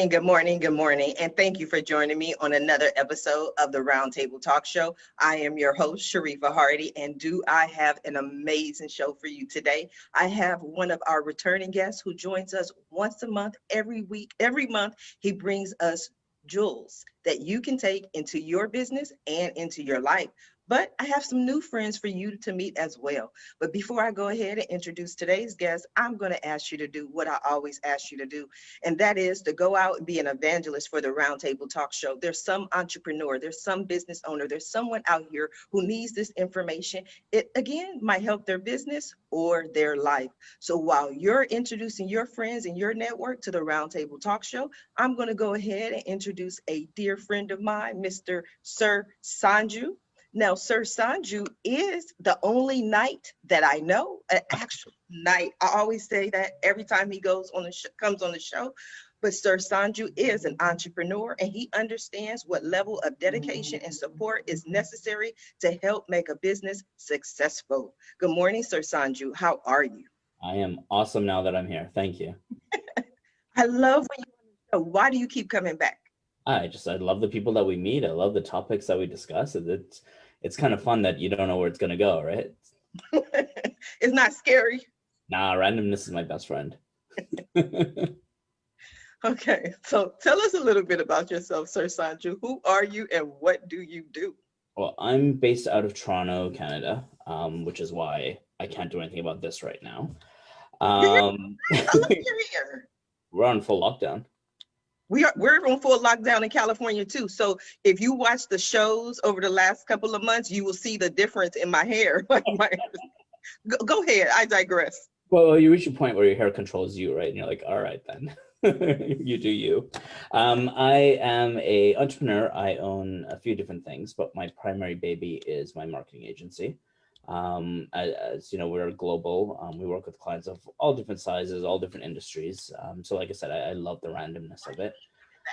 Good morning, good morning, and thank you for joining me on another episode of the Roundtable Talk Show. I am your host, Sharifa Hardy, and do I have an amazing show for you today. I have one of our returning guests who joins us once a month, every week, every month. He brings us jewels that you can take into your business and into your life. But I have some new friends for you to meet as well. But before I go ahead and introduce today's guest, I'm going to ask you to do what I always ask you to do, and that is to go out and be an evangelist for the Roundtable Talk Show. There's some entrepreneur, there's some business owner, there's someone out here who needs this information. It, again, might help their business or their life. So while you're introducing your friends and your network to the Roundtable Talk Show, I'm going to go ahead and introduce a dear friend of mine, Mr. Sir Sanju. Now, Sir Sanju is the only knight that I know, an actual knight. I always say that every time he goes on the comes on the show. But Sir Sanju is an entrepreneur, and he understands what level of dedication and support is necessary to help make a business successful. Good morning, Sir Sanju. How are you? I am awesome now that I'm here. Thank you. I love when you're on the show. Why do you keep coming back? I love the people that we meet. I love the topics that we discuss. It's kind of fun that you don't know where it's going to go, right? It's not scary. Nah, randomness is my best friend. Okay, so tell us a little bit about yourself, Sir Sanju. Who are you and what do you do? Well, I'm based out of Toronto, Canada, which is why I can't do anything about this right now. I love you're here. We're on full lockdown. We're on full lockdown in California too. So if you watch the shows over the last couple of months, you will see the difference in my hair. Go ahead. I digress. Well, you reach a point where your hair controls you, right? And you're like, all right, then. You do you. I am an entrepreneur. I own a few different things, but my primary baby is my marketing agency. As you know, we're global. We work with clients of all different sizes, all different industries. So like I said, I love the randomness of it.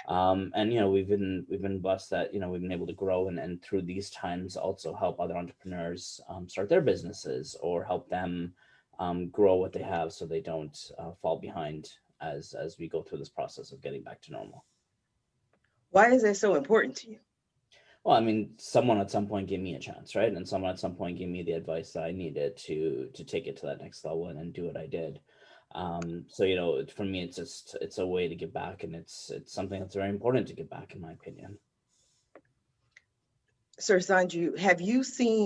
And you know, we've been blessed that, you know, we've been able to grow and through these times also help other entrepreneurs start their businesses or help them grow what they have so they don't fall behind as we go through this process of getting back to normal. Why is that so important to you? Well, I mean, someone at some point gave me a chance, right? And someone at some point gave me the advice that I needed to take it to that next level and do what I did. So, you know, for me, it's a way to give back, and it's something that's very important to give back, in my opinion. Sir Sanju,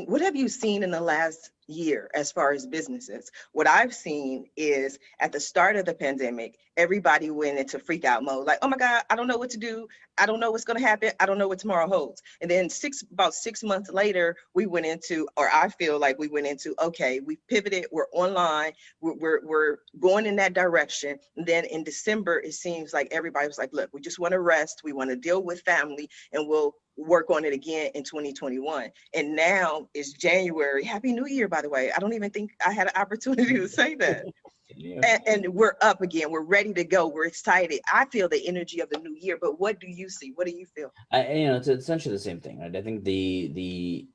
what have you seen in the last year as far as businesses? What I've seen is at the start of the pandemic, everybody went into freak out mode. Like, oh my God, I don't know what to do. I don't know what's going to happen. I don't know what tomorrow holds. And then about 6 months later, I feel like we went into, okay, we pivoted. We're online. We're going in that direction. And then in December, it seems like everybody was like, look, we just want to rest. We want to deal with family, and we'll work on it again in 2021. And now it's January. Happy New Year, by the way. I don't even think I had an opportunity to say that. Yeah. And we're up again. We're ready to go. We're excited. I feel the energy of the new year, but what do you see? What do you feel? It's essentially the same thing, right? I think the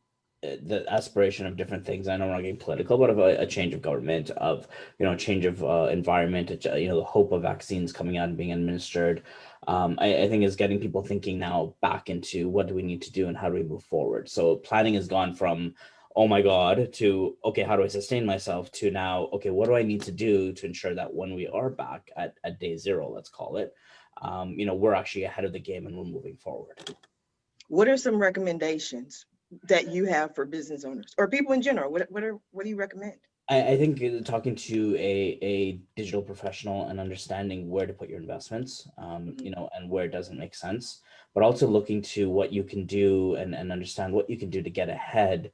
aspiration of different things. I know we're not getting political, but of a change of government, of, you know, change of environment, you know, the hope of vaccines coming out and being administered. I think is getting people thinking now back into what do we need to do and how do we move forward. So planning has gone from, oh my God, to, okay, how do I sustain myself, to now, okay, what do I need to do to ensure that when we are back at day zero, let's call it, you know, we're actually ahead of the game and we're moving forward. What are some recommendations that you have for business owners or people in general? What do you recommend? I think talking to a digital professional and understanding where to put your investments, you know, and where it doesn't make sense, but also looking to what you can do and understand what you can do to get ahead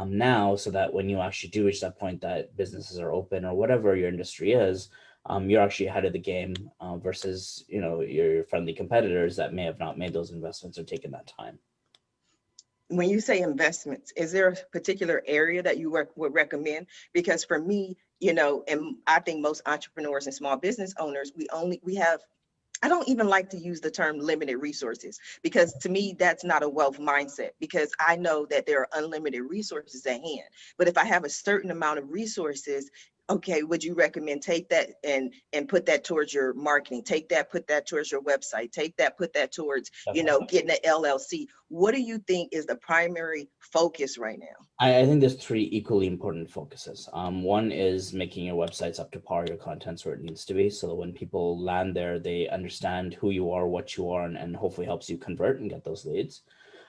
now, so that when you actually do reach that point that businesses are open or whatever your industry is, you're actually ahead of the game versus, you know, your friendly competitors that may have not made those investments or taken that time. when you say investments, is there a particular area that you would recommend? Because for me, and I think most entrepreneurs and small business owners, we have, I don't even like to use the term limited resources, because to me, that's not a wealth mindset, because I know that there are unlimited resources at hand. But if I have a certain amount of resources, okay, would you recommend take that and put that towards your marketing, take that, put that towards your website, take that, put that towards, getting an LLC? What do you think is the primary focus right now? I think there's three equally important focuses. One is making your websites up to par, your content's where it needs to be, so that when people land there, they understand who you are, what you are, and hopefully helps you convert and get those leads.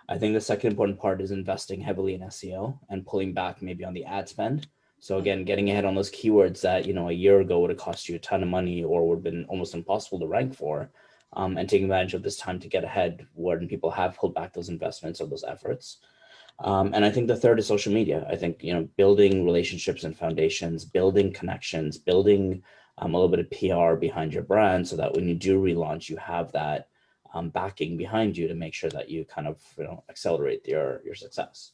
I think the second important part is investing heavily in SEO and pulling back maybe on the ad spend. So again, getting ahead on those keywords that, a year ago would have cost you a ton of money or would have been almost impossible to rank for, and taking advantage of this time to get ahead when people have pulled back those investments or those efforts. And I think the third is social media. I think, building relationships and foundations, building connections, building a little bit of PR behind your brand, so that when you do relaunch, you have that backing behind you to make sure that you kind of, accelerate your success.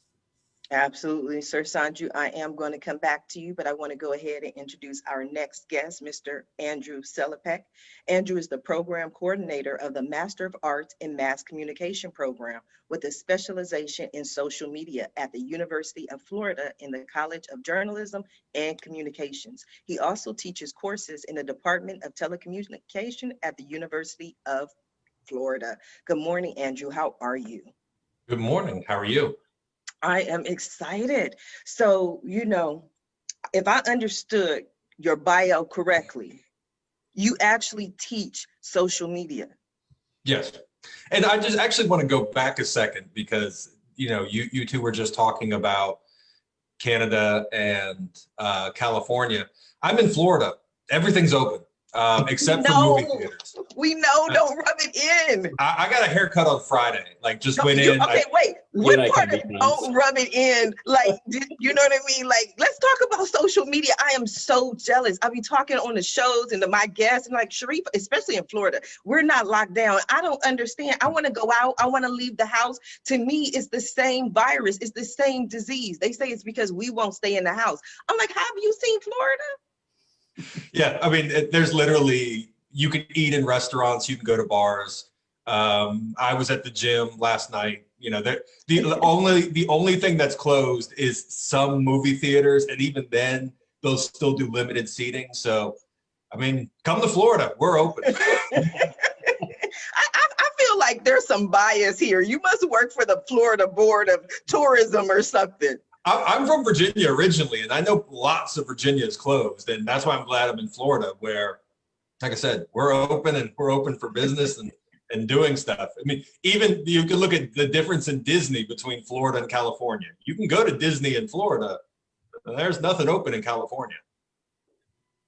Absolutely, Sir Sanju. I am going to come back to you, but I want to go ahead and introduce our next guest, Mr. Andrew Selepak. Andrew is the program coordinator of the Master of Arts in Mass Communication program with a specialization in social media at the University of Florida in the College of Journalism and Communications. He also teaches courses in the Department of Telecommunication at the University of Florida. Good morning, Andrew. How are you? Good morning. How are you? I am excited. So, if I understood your bio correctly, you actually teach social media. Yes. And I just actually want to go back a second because, you two were just talking about Canada and California. I'm in Florida. Everything's open except for movie theaters. We know, don't rub it in. I got a haircut on Friday. Like, just went in. Okay, wait. What part of don't rub it in? Like, you know what I mean? Like, let's talk about social media. I am so jealous. I'll be talking on the shows and to my guests, and like, Sharif, especially in Florida, we're not locked down. I don't understand. I want to go out. I want to leave the house. To me, it's the same virus. It's the same disease. They say it's because we won't stay in the house. I'm like, have you seen Florida? Yeah, I mean, there's literally, you can eat in restaurants, you can go to bars. I was at the gym last night. The only thing that's closed is some movie theaters, and even then, those still do limited seating. So, I mean, come to Florida, we're open. I feel like there's some bias here. You must work for the Florida Board of Tourism or something. I'm from Virginia originally, and I know lots of Virginia is closed, and that's why I'm glad I'm in Florida, where, like I said, we're open, and we're open for business and doing stuff. I mean, even you can look at the difference in Disney between Florida and California. You can go to Disney in Florida, and there's nothing open in California.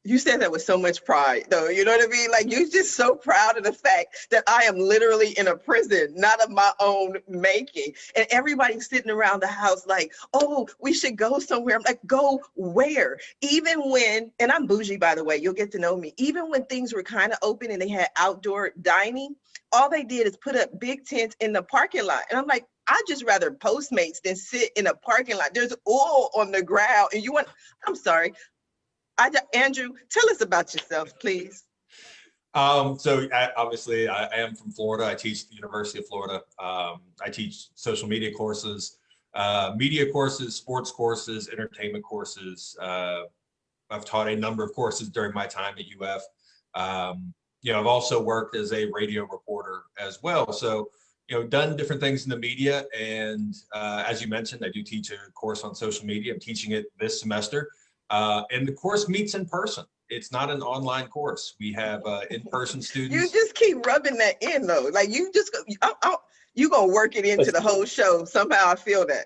You said that with so much pride, though. You know what I mean? Like, you're just so proud of the fact that I am literally in a prison, not of my own making. And everybody's sitting around the house like, oh, we should go somewhere. I'm like, go where? Even when, and I'm bougie, by the way, you'll get to know me. Even when things were kind of open and they had outdoor dining, all they did is put up big tents in the parking lot. And I'm like, I'd just rather Postmates than sit in a parking lot. There's oil on the ground. And I'm sorry. Andrew, tell us about yourself, please. So obviously I am from Florida. I teach at the University of Florida. I teach social media courses, sports courses, entertainment courses. I've taught a number of courses during my time at UF. I've also worked as a radio reporter as well. So, done different things in the media. And as you mentioned, I do teach a course on social media. I'm teaching it this semester. And the course meets in person. It's not an online course. We have in-person students. You just keep rubbing that in, though. Like, you just, you're going to work it into the whole show. Somehow I feel that.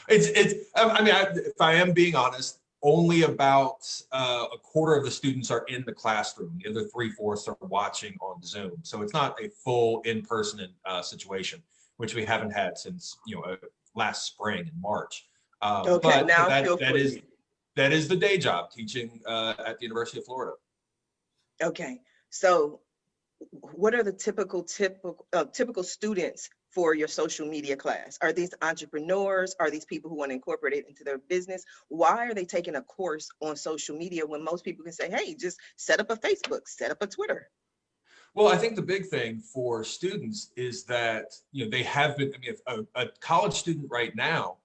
If I am being honest, only about a quarter of the students are in the classroom. The other 3/4 are watching on Zoom. So it's not a full in-person situation, which we haven't had since, last spring in March. Okay, now that is the day job, teaching at the University of Florida. Okay, so what are the typical students for your social media class? Are these entrepreneurs? Are these people who want to incorporate it into their business? Why are they taking a course on social media when most people can say, hey, just set up a Facebook, set up a Twitter? Well, I think the big thing for students is that, they have been, a college student right now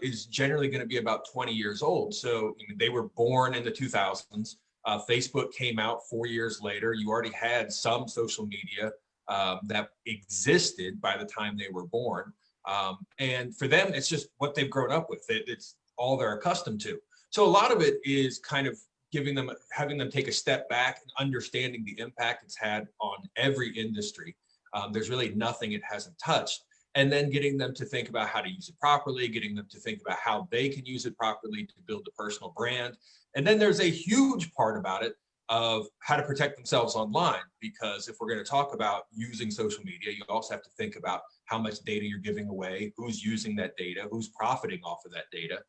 is generally going to be about 20 years old. So they were born in the 2000s. Facebook came out 4 years later. You already had some social media that existed by the time they were born. And for them, it's just what they've grown up with. It's all they're accustomed to. So a lot of it is kind of having them take a step back and understanding the impact it's had on every industry. There's really nothing it hasn't touched. And then getting them to think about how to use it properly, getting them to think about how they can use it properly to build a personal brand. And then there's a huge part about it of how to protect themselves online, because if we're going to talk about using social media, you also have to think about how much data you're giving away, who's using that data, who's profiting off of that data.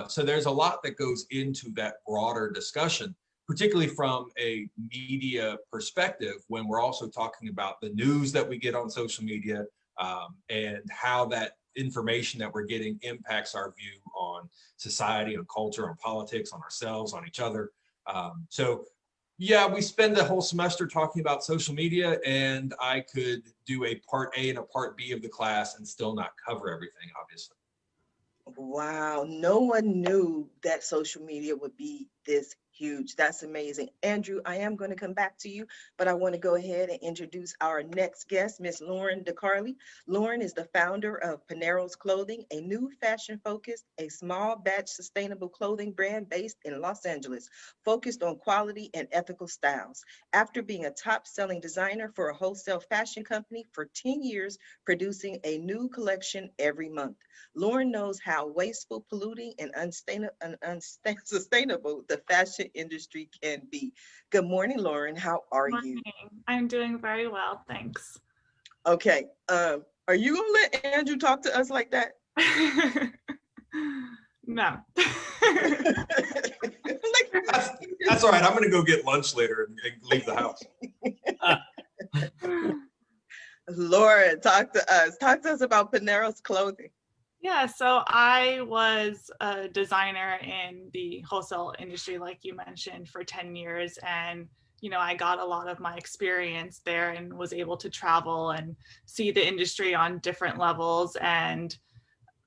So there's a lot that goes into that broader discussion, particularly from a media perspective, when we're also talking about the news that we get on social media and how that information that we're getting impacts our view on society, on culture, on politics, on ourselves, on each other. So yeah, we spend the whole semester talking about social media, and I could do a part A and a part B of the class and still not cover everything, obviously. Wow, no one knew that social media would be this huge. That's amazing. Andrew, I am going to come back to you, but I want to go ahead and introduce our next guest, Miss Lauren DeCarli. Lauren is the founder of Paneros Clothing, a new fashion-focused, a small batch sustainable clothing brand based in Los Angeles, focused on quality and ethical styles. After being a top-selling designer for a wholesale fashion company for 10 years, producing a new collection every month, Lauren knows how wasteful, polluting, and unsustainable the fashion industry can be. Good morning, Lauren. How are you? I'm doing very well, thanks. Okay. Are you gonna let Andrew talk to us like that? No. That's all right. I'm going to go get lunch later and leave the house. Lauren, talk to us. Talk to us about Paneros Clothing. Yeah, so I was a designer in the wholesale industry, like you mentioned, for 10 years. And, I got a lot of my experience there and was able to travel and see the industry on different levels and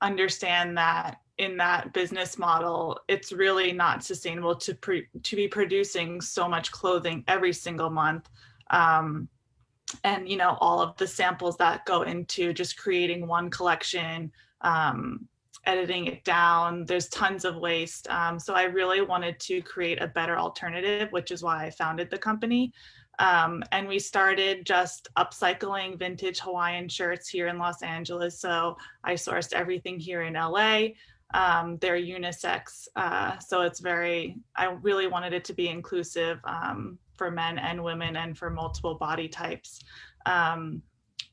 understand that in that business model, it's really not sustainable to be producing so much clothing every single month. And, all of the samples that go into just creating one collection, editing it down, there's tons of waste. So I really wanted to create a better alternative, which is why I founded the company. And we started just upcycling vintage Hawaiian shirts here in Los Angeles. So I sourced everything here in LA. They're unisex. So I really wanted it to be inclusive for men and women and for multiple body types.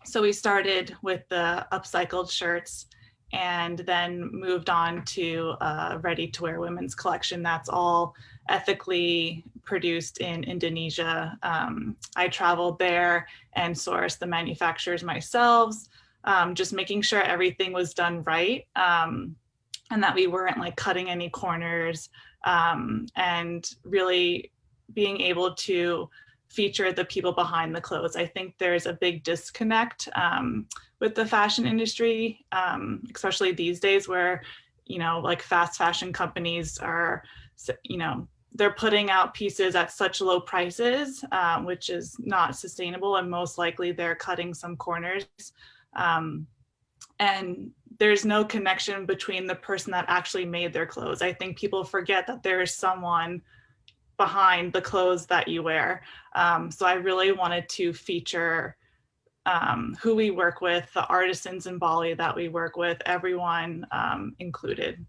So we started with the upcycled shirts and then moved on to a ready-to-wear women's collection that's all ethically produced in Indonesia. I traveled there and sourced the manufacturers myself, just making sure everything was done right, and that we weren't like cutting any corners, and really being able to feature the people behind the clothes. I think there's a big disconnect with the fashion industry, especially these days where, like fast fashion companies are, they're putting out pieces at such low prices, which is not sustainable, and most likely they're cutting some corners. And there's no connection between the person that actually made their clothes. I think people forget that there is someone behind the clothes that you wear. So I really wanted to feature who we work with, the artisans in Bali that we work with, everyone included.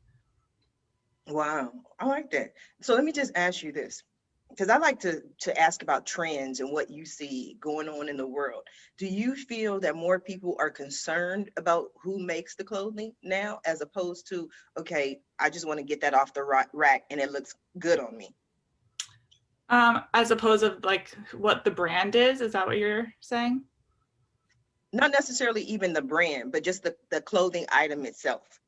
Wow, I like that. So let me just ask you this, because I like to ask about trends and what you see going on in the world. Do you feel that more people are concerned about who makes the clothing now, as opposed to, okay, I just want to get that off the rack and it looks good on me? As opposed to like what the brand is that what you're saying? Not necessarily even the brand, but just the clothing item itself?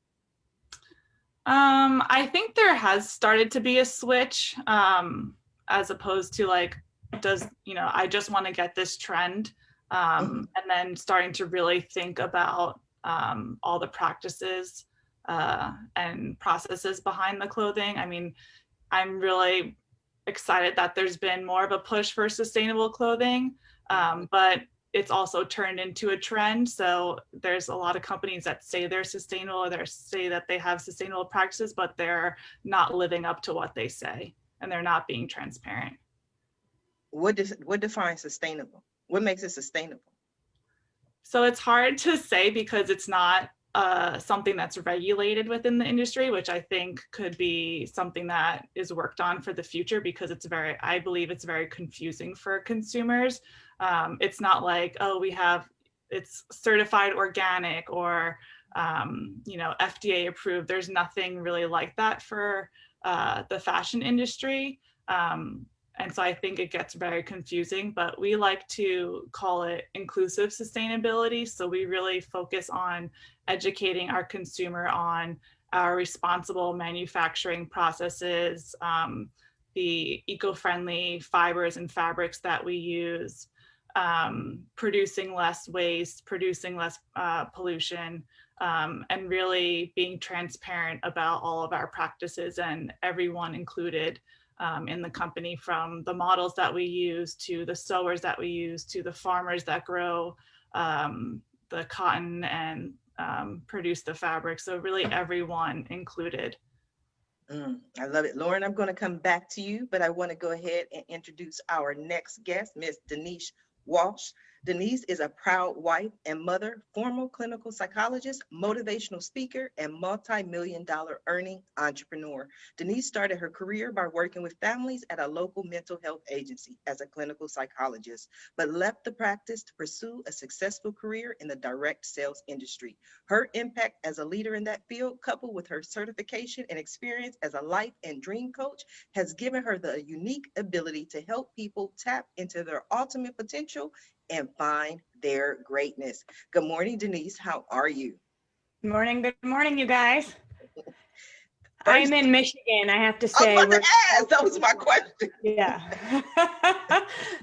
I think there has started to be a switch, as opposed to like, I just want to get this trend, and then starting to really think about all the practices and processes behind the clothing. I mean, I'm really excited that there's been more of a push for sustainable clothing, but it's also turned into a trend. So there's a lot of companies that say they're sustainable, or they say that they have sustainable practices, but they're not living up to what they say, and they're not being transparent. What defines sustainable? What makes it sustainable? So it's hard to say because it's not something that's regulated within the industry, which I think could be something that is worked on for the future, because I believe it's very confusing for consumers. It's not like, oh, it's certified organic or, FDA approved. There's nothing really like that for the fashion industry. And so I think it gets very confusing, but we like to call it inclusive sustainability. So we really focus on educating our consumer on our responsible manufacturing processes, the eco-friendly fibers and fabrics that we use, producing less waste, producing less pollution, and really being transparent about all of our practices, and everyone included in the company, from the models that we use to the sewers that we use to the farmers that grow the cotton and produce the fabric. So really everyone included. I love it. Lauren, I'm going to come back to you, but I want to go ahead and introduce our next guest, Miss Denise Walsh. Denise is a proud wife and mother, former clinical psychologist, motivational speaker, and multi-million-dollar earning entrepreneur. Denise started her career by working with families at a local mental health agency as a clinical psychologist, but left the practice to pursue a successful career in the direct sales industry. Her impact as a leader in that field, coupled with her certification and experience as a life and dream coach, has given her the unique ability to help people tap into their ultimate potential and find their greatness. Good morning, Denise. How are you? Good morning, you guys. I'm in Michigan, I have to say. I was about to ask, that was my question. Yeah.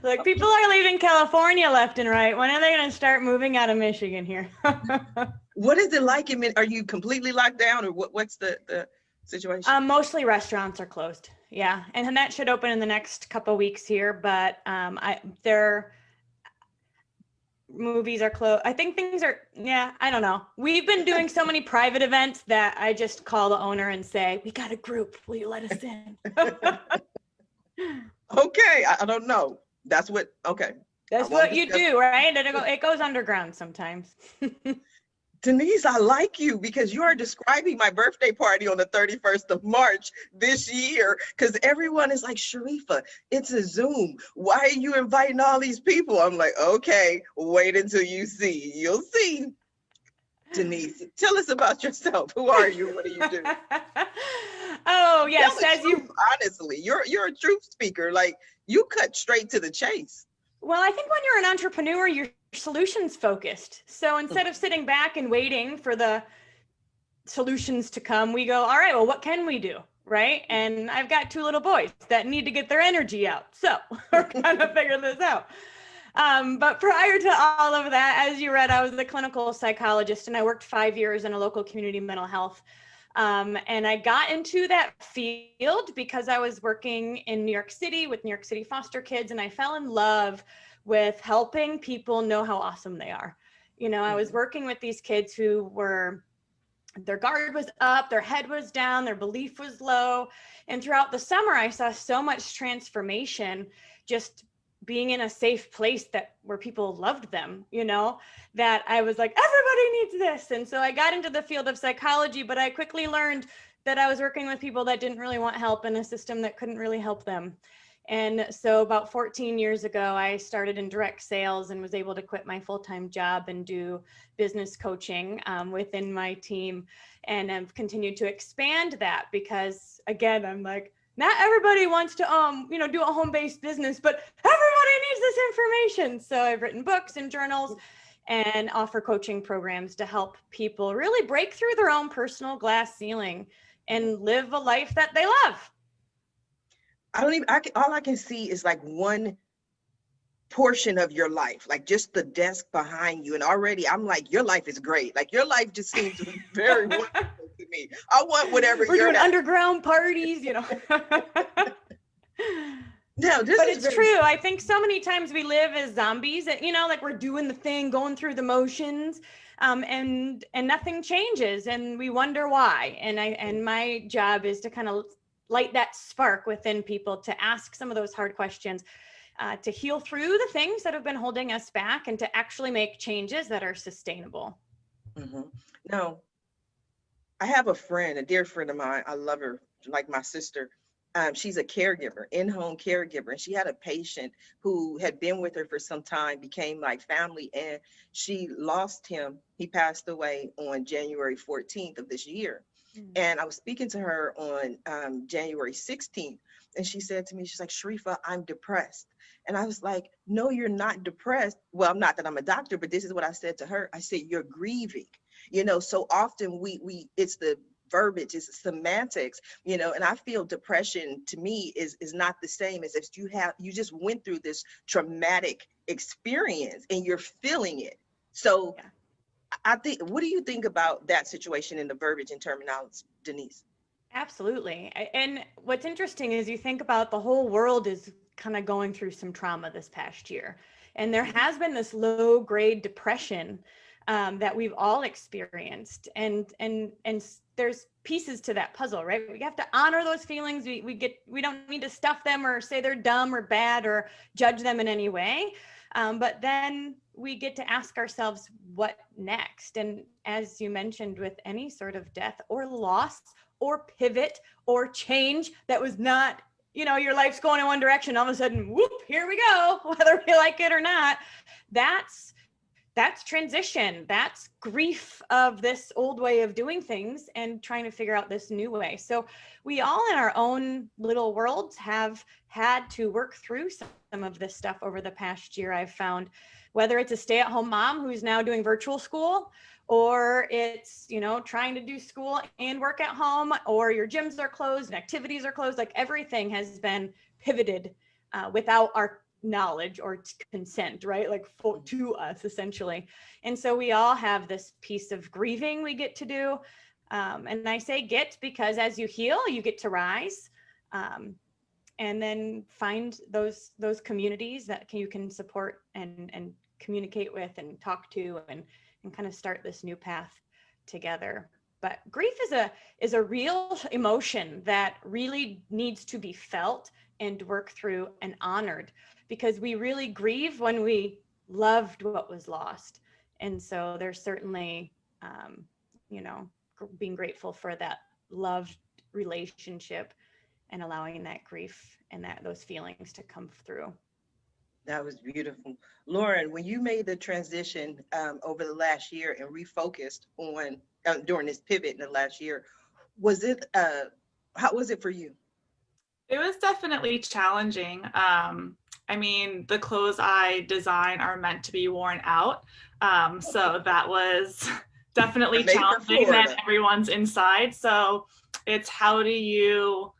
Look, people are leaving California left and right. When are they going to start moving out of Michigan here? What is it like? Are you completely locked down, or what's the situation? Mostly restaurants are closed. Yeah. And that should open in the next couple of weeks here, but their movies are closed. I think things are, I don't know. We've been doing so many private events that I just call the owner and say, we got a group, will you let us in? Okay, I don't know. That's what you do, right? It goes underground sometimes. Denise, I like you because you are describing my birthday party on the 31st of March this year, because everyone is like, Sharifa, it's a Zoom. Why are you inviting all these people? I'm like, okay, wait until you see. You'll see. Denise, tell us about yourself. Who are you? What do you do? Oh, yes. Honestly, you're a truth speaker. Like, you cut straight to the chase. Well, I think when you're an entrepreneur, you're solutions focused. So instead of sitting back and waiting for the solutions to come, we go, all right, well, what can we do? Right. And I've got 2 little boys that need to get their energy out. So we're going to figure this out. But prior to all of that, as you read, I was a clinical psychologist and I worked 5 years in a local community mental health. And I got into that field because I was working in New York City with New York City foster kids, and I fell in love with helping people know how awesome they are. You know, I was working with these kids who their guard was up, their head was down, their belief was low. And throughout the summer, I saw so much transformation just being in a safe place where people loved them, you know, that I was like, everybody needs this. And so I got into the field of psychology, but I quickly learned that I was working with people that didn't really want help in a system that couldn't really help them. And so about 14 years ago, I started in direct sales and was able to quit my full-time job and do business coaching within my team. And I've continued to expand that because, again, I'm like, not everybody wants to, do a home-based business, but everybody needs this information. So I've written books and journals and offer coaching programs to help people really break through their own personal glass ceiling and live a life that they love. All I can see is like one portion of your life, like just the desk behind you. And already I'm like, your life is great. Like your life just seems very wonderful to me. I want whatever We're you're doing underground parties, you know. No, this But is it's very true. I think so many times we live as zombies, that, you know, like we're doing the thing, going through the motions, and nothing changes, and we wonder why. And my job is to kind of light that spark within people, to ask some of those hard questions, to heal through the things that have been holding us back, and to actually make changes that are sustainable. No, I have a friend, a dear friend of mine. I love her like my sister. She's a caregiver, in-home caregiver, and she had a patient who had been with her for some time, became like family, and she lost him. He passed away on January 14th of this year. And I was speaking to her on January 16th, and she said to me, she's like, Sharifa, I'm depressed. And I was like, no, you're not depressed. Well, not that I'm a doctor, but this is what I said to her. I said, you're grieving. You know, so often it's the verbiage, it's semantics, you know, and I feel depression to me is not the same as if you just went through this traumatic experience and you're feeling it. So yeah. I think, what do you think about that situation in the verbiage and terminology, Denise? Absolutely. And what's interesting is you think about the whole world is kind of going through some trauma this past year. And there has been this low grade depression that we've all experienced. And there's pieces to that puzzle, right? We have to honor those feelings. We don't need to stuff them or say they're dumb or bad or judge them in any way. But then we get to ask ourselves, what next? And as you mentioned, with any sort of death or loss or pivot or change that was not, you know, your life's going in one direction, all of a sudden, whoop, here we go, whether we like it or not. That's transition. That's grief of this old way of doing things and trying to figure out this new way. So we all in our own little worlds have had to work through some of this stuff over the past year. I've found, whether it's a stay-at-home mom who's now doing virtual school, or it's, you know, trying to do school and work at home, or your gyms are closed and activities are closed, like everything has been pivoted without our knowledge or consent, right? Like to us essentially. And so we all have this piece of grieving we get to do. And I say get because as you heal, you get to rise. And then find those communities that you can support and communicate with and talk to and kind of start this new path together. But grief is a real emotion that really needs to be felt and worked through and honored, because we really grieve when we loved what was lost. And so there's certainly, you know, being grateful for that loved relationship and allowing that grief and those feelings to come through. That was beautiful. Lauren, when you made the transition over the last year and refocused on during this pivot in the last year, how was it for you? It was definitely challenging. I mean, the clothes I design are meant to be worn out. So that was definitely challenging that everyone's inside. So it's, how do you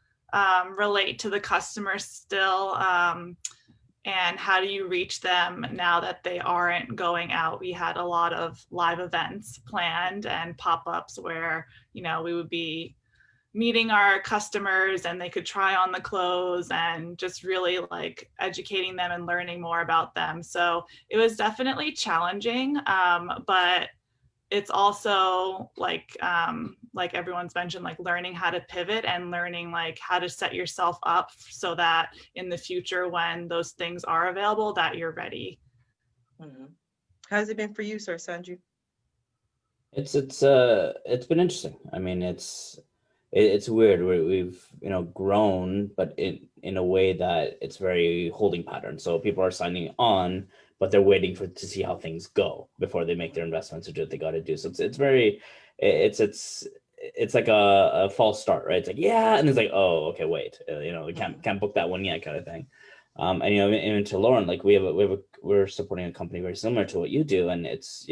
relate to the customer still? And how do you reach them now that they aren't going out? We had a lot of live events planned and pop-ups where, you know, we would be meeting our customers and they could try on the clothes and just really like educating them and learning more about them. So it was definitely challenging, but it's also like everyone's mentioned, like learning how to pivot and learning like how to set yourself up so that in the future, when those things are available, that you're ready. Mm-hmm. How's it been for you, Sir Sanju? It's been interesting. I mean, it's weird. We've, you know, grown, but in a way that it's very holding pattern. So people are signing on, but they're waiting to see how things go before they make their investments or do what they got to do. So it's like a false start, right? It's like, yeah, and it's like, oh, okay, wait, you know, we can't book that one yet, kind of thing. And and to Lauren, like we're supporting a company very similar to what you do, and it's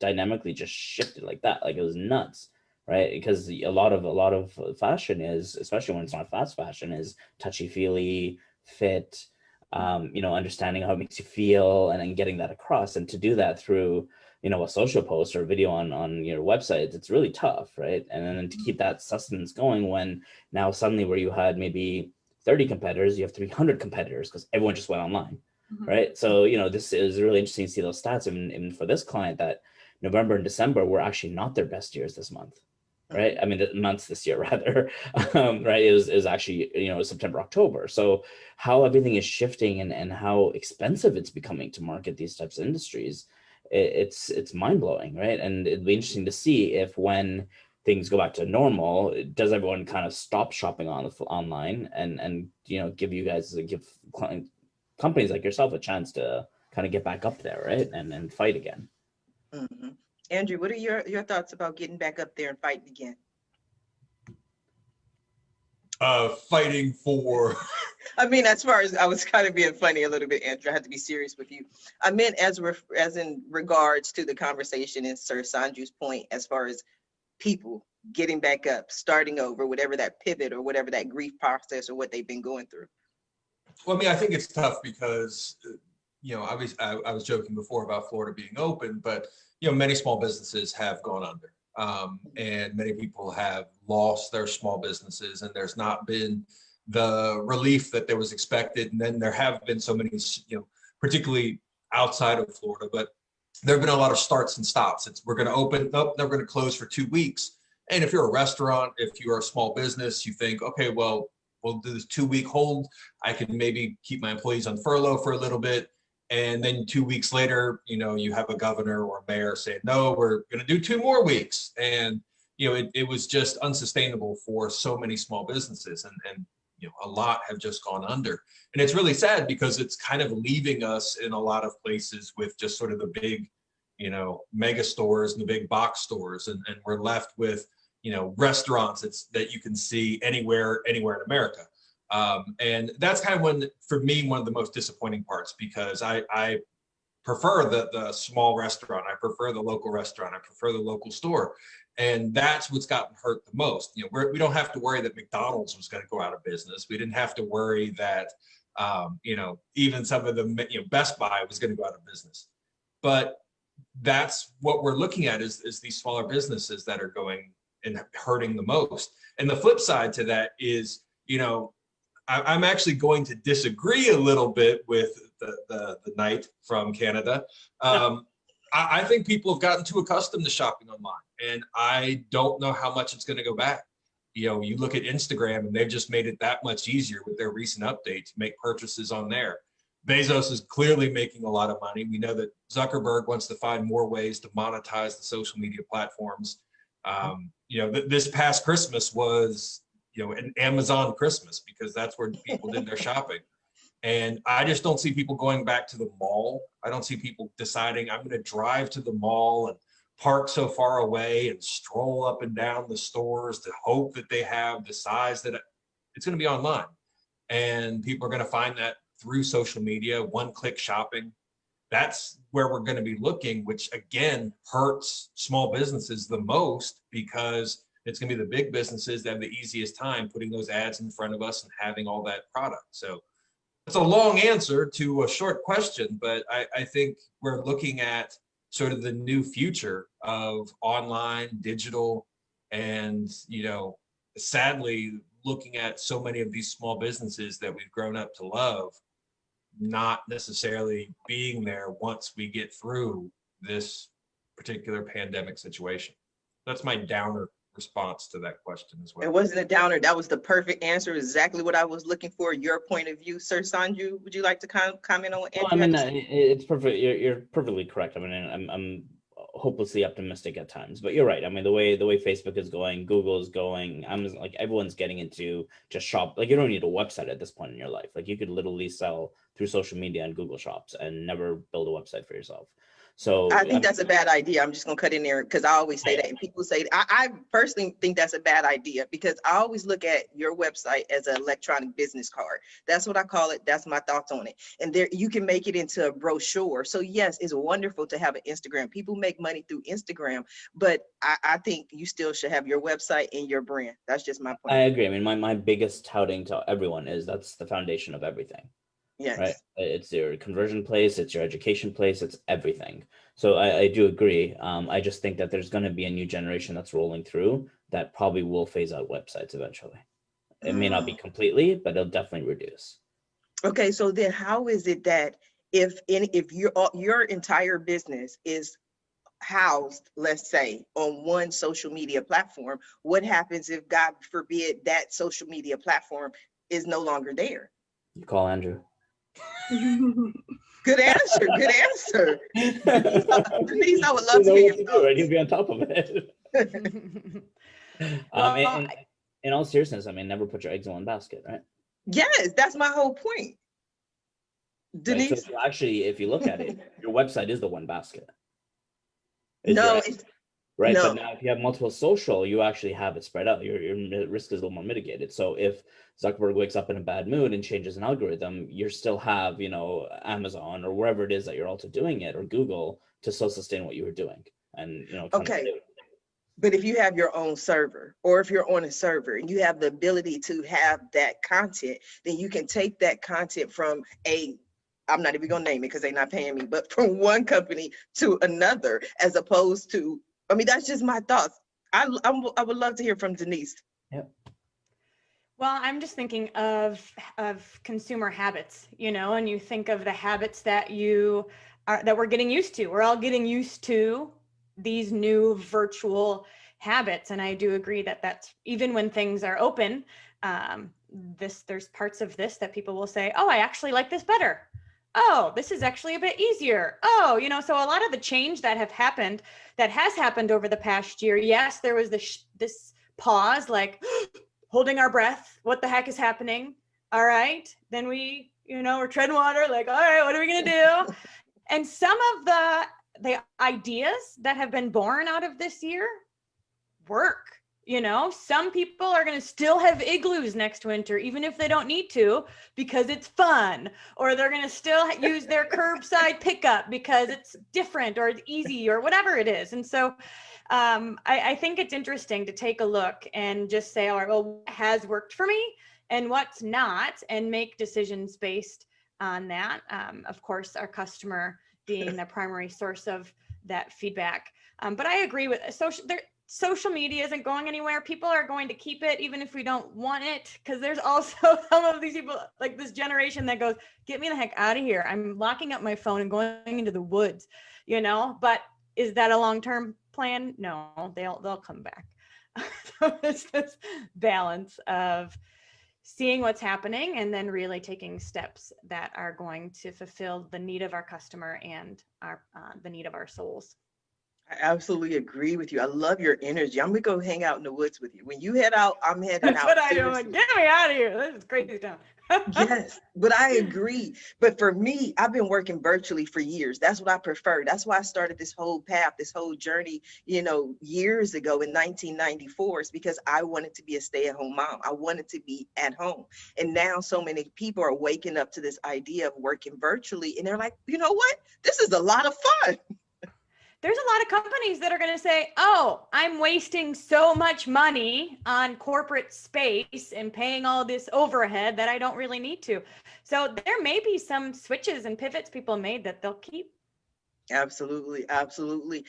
dynamically just shifted like that. Like it was nuts, right? Because a lot of fashion is, especially when it's not fast fashion, is touchy-feely, fit, understanding how it makes you feel, and then getting that across. And to do that through a social post or a video on your website, it's really tough, right? And then to keep that sustenance going when now suddenly where you had maybe 30 competitors, you have 300 competitors because everyone just went online, right? So, this is really interesting to see those stats, even for this client, that November and December were actually not their best years this month, right? I mean, the months this year rather, right? It was actually, September, October. So how everything is shifting and how expensive it's becoming to market these types of industries, it's mind-blowing, right? And it'd be interesting to see if when things go back to normal, does everyone kind of stop shopping online and give companies like yourself a chance to kind of get back up there, right? And fight again. Mm-hmm. Andrew, what are your thoughts about getting back up there and fighting again? Fighting for. I mean, as far as I was kind of being funny a little bit, Andrew, I had to be serious with you. I meant as in regards to the conversation and Sir Sanju's point, as far as people getting back up, starting over, whatever that pivot or whatever that grief process or what they've been going through. Well, I mean, I think it's tough because, I was joking before about Florida being open, but, many small businesses have gone under. And many people have lost their small businesses, and there's not been the relief that there was expected. And then there have been so many, particularly outside of Florida, but there have been a lot of starts and stops. We're going to open, nope, they're going to close for 2 weeks. And if you're a restaurant, if you're a small business, you think, okay, well, we'll do this 2-week hold. I can maybe keep my employees on furlough for a little bit. And then 2 weeks later, you have a governor or a mayor saying, no, we're going to do 2 more weeks. And, it was just unsustainable for so many small businesses. And a lot have just gone under. And it's really sad because it's kind of leaving us in a lot of places with just sort of the big, mega stores and the big box stores. And we're left with, restaurants that you can see anywhere in America. And that's kind of for me, one of the most disappointing parts, because I prefer the small restaurant. I prefer the local restaurant. I prefer the local store. And that's what's gotten hurt the most. We don't have to worry that McDonald's was going to go out of business. We didn't have to worry that, even some of the, Best Buy was going to go out of business. But that's what we're looking at is these smaller businesses that are going and hurting the most. And the flip side to that is, I'm actually going to disagree a little bit with the knight from Canada. I think people have gotten too accustomed to shopping online, and I don't know how much it's going to go back. You look at Instagram, and they've just made it that much easier with their recent update to make purchases on there. Bezos is clearly making a lot of money. We know that Zuckerberg wants to find more ways to monetize the social media platforms. This past Christmas was, an Amazon Christmas, because that's where people did their shopping. And I just don't see people going back to the mall. I don't see people deciding I'm going to drive to the mall and park so far away and stroll up and down the stores to hope that they have the size that it's going to be online. And people are going to find that through social media, one-click shopping. That's where we're going to be looking, which again hurts small businesses the most, because it's going to be the big businesses that have the easiest time putting those ads in front of us and having all that product. So it's a long answer to a short question, but I think we're looking at sort of the new future of online, digital, and, sadly, looking at so many of these small businesses that we've grown up to love not necessarily being there once we get through this particular pandemic situation. That's my downer response to that question as well. It wasn't a downer. That was the perfect answer. Exactly what I was looking for. Your point of view, Sir Sanju. Would you like to comment on what Andrew had to say? It's perfect. You're perfectly correct. I mean, I'm hopelessly optimistic at times, but you're right. I mean, the way Facebook is going, Google is going, Amazon, like everyone's getting into just shop. Like you don't need a website at this point in your life. Like you could literally sell through social media and Google Shops and never build a website for yourself. So I think that's a bad idea. I'm just gonna cut in there because I always say that, and people say I personally think that's a bad idea because I always look at your website as an electronic business card. That's what I call it. That's my thoughts on it. And there you can make it into a brochure. So yes, it's wonderful to have an Instagram. People make money through Instagram, but I think you still should have your website and your brand. That's just my point. I agree. I mean, my biggest touting to everyone is that's the foundation of everything. Yes. Right. It's your conversion place, it's your education place, it's everything. So I do agree. I just think that there's going to be a new generation that's rolling through that probably will phase out websites eventually. It may not be completely, but it'll definitely reduce. Okay, so then how is it that if your entire business is housed, let's say, on one social media platform, what happens if, God forbid, that social media platform is no longer there? You call Andrew. Good answer. Good answer. Denise, I would love to He'll hear know what your to do, thoughts. right? He'll be on top of it. In all seriousness, I mean, never put your eggs in one basket, right? Yes, that's my whole point. Denise? Right? So actually, if you look at it, your website is the one basket. No, right. no. But now if you have multiple social, you actually have it spread out. Your risk is a little more mitigated. So if Zuckerberg wakes up in a bad mood and changes an algorithm, you still have, Amazon or wherever it is that you're also doing it, or Google, to still sustain what you were doing. And, Okay. But if you have your own server, or if you're on a server and you have the ability to have that content, then you can take that content from I'm not even gonna name it because they're not paying me, but from one company to another, as opposed to, I mean, that's just my thoughts. I would love to hear from Denise. Yep. Well, I'm just thinking of consumer habits, and you think of the habits that we're getting used to. We're all getting used to these new virtual habits. And I do agree that that's, even when things are open, there's parts of this that people will say, oh, I actually like this better. Oh, this is actually a bit easier. Oh, so a lot of the change that has happened over the past year. Yes, there was this pause, like holding our breath. What the heck is happening? All right. Then we're treading water, like, all right, what are we going to do? And some of the ideas that have been born out of this year work. Some people are going to still have igloos next winter, even if they don't need to, because it's fun, or they're going to still use their curbside pickup because it's different or it's easy or whatever it is. And so I think it's interesting to take a look and just say, all right, well, what has worked for me and what's not, and make decisions based on that. Of course, our customer being the primary source of that feedback. But I agree with social media isn't going anywhere. People are going to keep it even if we don't want it, because there's also some of these people, like this generation, that goes, get me the heck out of here. I'm locking up my phone and going into the woods, but is that a long-term plan? No, they'll come back. So it's this balance of seeing what's happening and then really taking steps that are going to fulfill the need of our customer and the need of our souls. I absolutely agree with you. I love your energy. I'm gonna go hang out in the woods with you. When you head out, I'm heading out. That's what I do. I'm like, get me out of here. This is crazy town. Yes, but I agree. But for me, I've been working virtually for years. That's what I prefer. That's why I started this whole path, this whole journey, years ago in 1994, is because I wanted to be a stay-at-home mom. I wanted to be at home. And now so many people are waking up to this idea of working virtually. And they're like, you know what? This is a lot of fun. There's a lot of companies that are going to say, oh, I'm wasting so much money on corporate space and paying all this overhead that I don't really need to. So there may be some switches and pivots people made that they'll keep. Absolutely. Absolutely.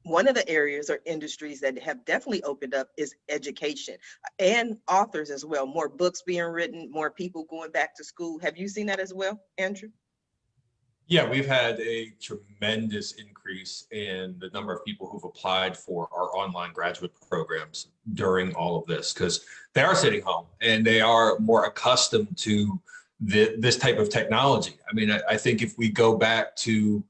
One of the areas or industries that have definitely opened up is education and authors as well. More books being written, more people going back to school. Have you seen that as well, Andrew? Yeah, we've had a tremendous increase in the number of people who've applied for our online graduate programs during all of this, because they are sitting home and they are more accustomed to this type of technology. I mean, I think if we go back to,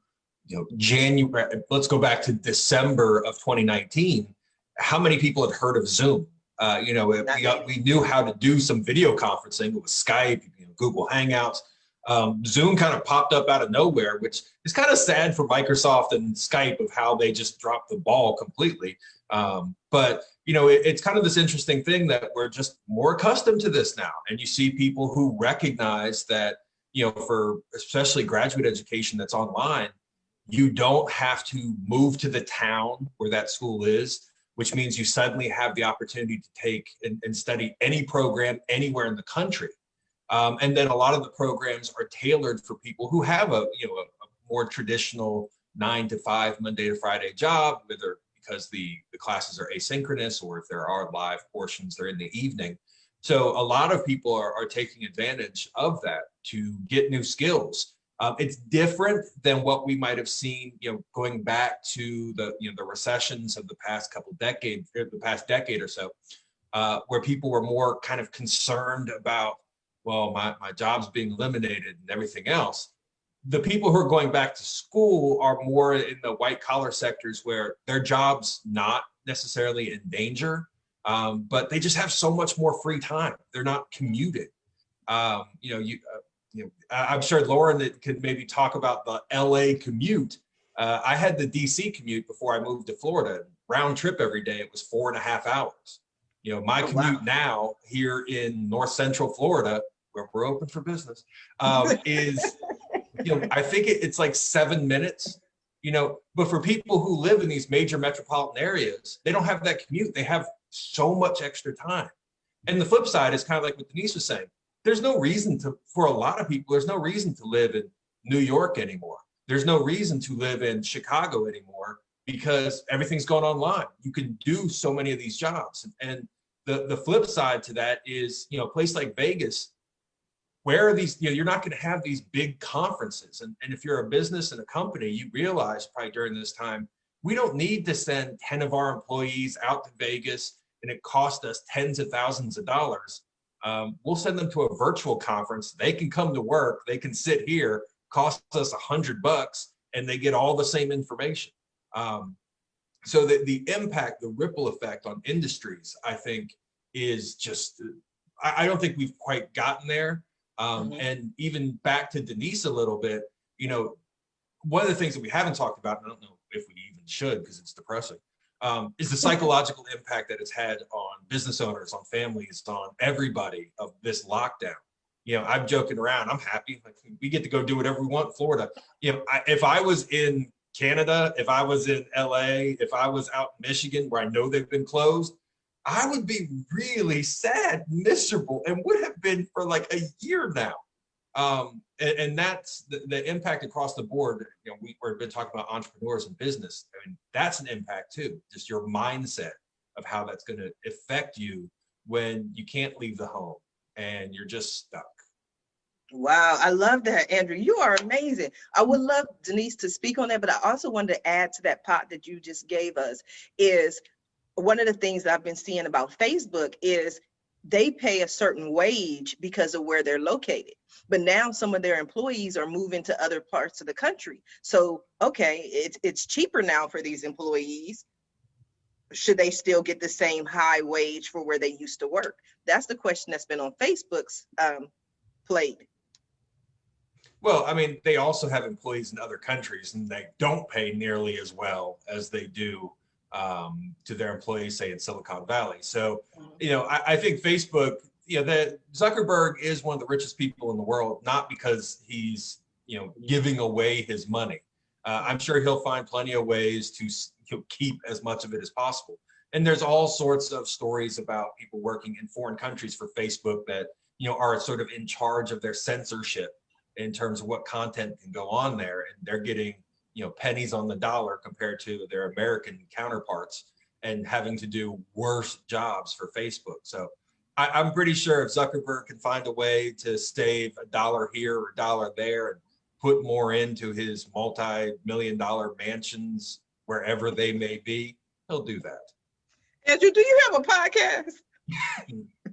January, let's go back to December of 2019, how many people had heard of Zoom? We knew how to do some video conferencing with Skype, Google Hangouts. Zoom kind of popped up out of nowhere, which is kind of sad for Microsoft and Skype of how they just dropped the ball completely. But it's kind of this interesting thing that we're just more accustomed to this now. And you see people who recognize that, for especially graduate education that's online, you don't have to move to the town where that school is, which means you suddenly have the opportunity to take and study any program anywhere in the country. And then a lot of the programs are tailored for people who have a more traditional 9 to 5 Monday to Friday job, whether because the classes are asynchronous or if there are live portions, they're in the evening. So a lot of people are taking advantage of that to get new skills. It's different than what we might have seen, going back to the recessions of the past couple decades, or the past decade or so, where people were more kind of concerned about, well, my job's being eliminated and everything else. The people who are going back to school are more in the white collar sectors where their job's not necessarily in danger, but they just have so much more free time. They're not commuting. I'm sure Lauren could maybe talk about the LA commute. I had the DC commute before I moved to Florida. Round trip every day, it was 4.5 hours. My commute now here in North Central Florida, where we're open for business, is, I think it's like 7 minutes, but for people who live in these major metropolitan areas, they don't have that commute. They have so much extra time. And the flip side is kind of like what Denise was saying. There's no reason for a lot of people, there's no reason to live in New York anymore. There's no reason to live in Chicago anymore because everything's going online. You can do so many of these jobs. And the flip side to that is, a place like Vegas, where are these, you're not going to have these big conferences. And if you're a business and a company, you realize probably during this time, we don't need to send 10 of our employees out to Vegas and it cost us tens of thousands of dollars. We'll send them to a virtual conference. They can come to work. They can sit here, cost us $100, and they get all the same information. So the impact, the ripple effect on industries, I think, is just, I don't think we've quite gotten there. And even back to Denise a little bit, one of the things that we haven't talked about, and I don't know if we even should because it's depressing, is the psychological impact that it's had on business owners, on families, on everybody of this lockdown. I'm joking around. I'm happy. Like, we get to go do whatever we want in Florida. If I was in Canada, if I was in LA, if I was out in Michigan where I know they've been closed, I would be really sad, miserable, and would have been for like a year now. And that's the impact across the board. We've been talking about entrepreneurs and business. I mean, that's an impact too, just your mindset of how that's going to affect you when you can't leave the home and you're just stuck. Wow, I love that, Andrew. You are amazing. I would love Denise to speak on that, but I also wanted to add to that pot that you just gave us is one of the things that I've been seeing about Facebook is they pay a certain wage because of where they're located. But now some of their employees are moving to other parts of the country. So, okay, it's cheaper now for these employees. Should they still get the same high wage for where they used to work? That's the question that's been on Facebook's plate. Well, I mean, they also have employees in other countries and they don't pay nearly as well as they do to their employees, say in Silicon Valley. So, I think Facebook, that Zuckerberg is one of the richest people in the world, not because he's, giving away his money. I'm sure he'll find plenty of ways to keep as much of it as possible. And there's all sorts of stories about people working in foreign countries for Facebook that, are sort of in charge of their censorship in terms of what content can go on there. And they're getting, pennies on the dollar compared to their American counterparts and having to do worse jobs for Facebook. So I'm pretty sure if Zuckerberg can find a way to save $1 here or $1 there and put more into his multi-million-dollar mansions wherever they may be, he'll do that. Andrew, do you have a podcast?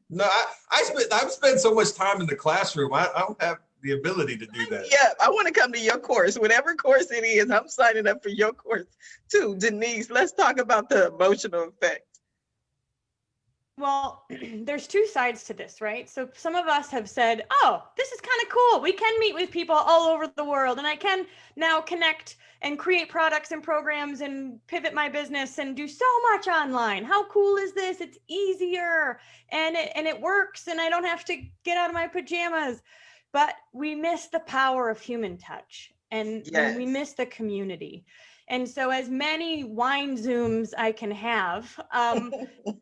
No, I've spent so much time in the classroom. I don't have the ability to do that. Yeah, I want to come to your course. Whatever course it is, I'm signing up for your course too. Denise, let's talk about the emotional effect. Well, there's two sides to this, right? So some of us have said, oh, this is kind of cool. We can meet with people all over the world, and I can now connect and create products and programs and pivot my business and do so much online. How cool is this? It's easier and it works, and I don't have to get out of my pajamas. But we miss the power of human touch, and Yes. we miss the community. And so as many wine Zooms I can have,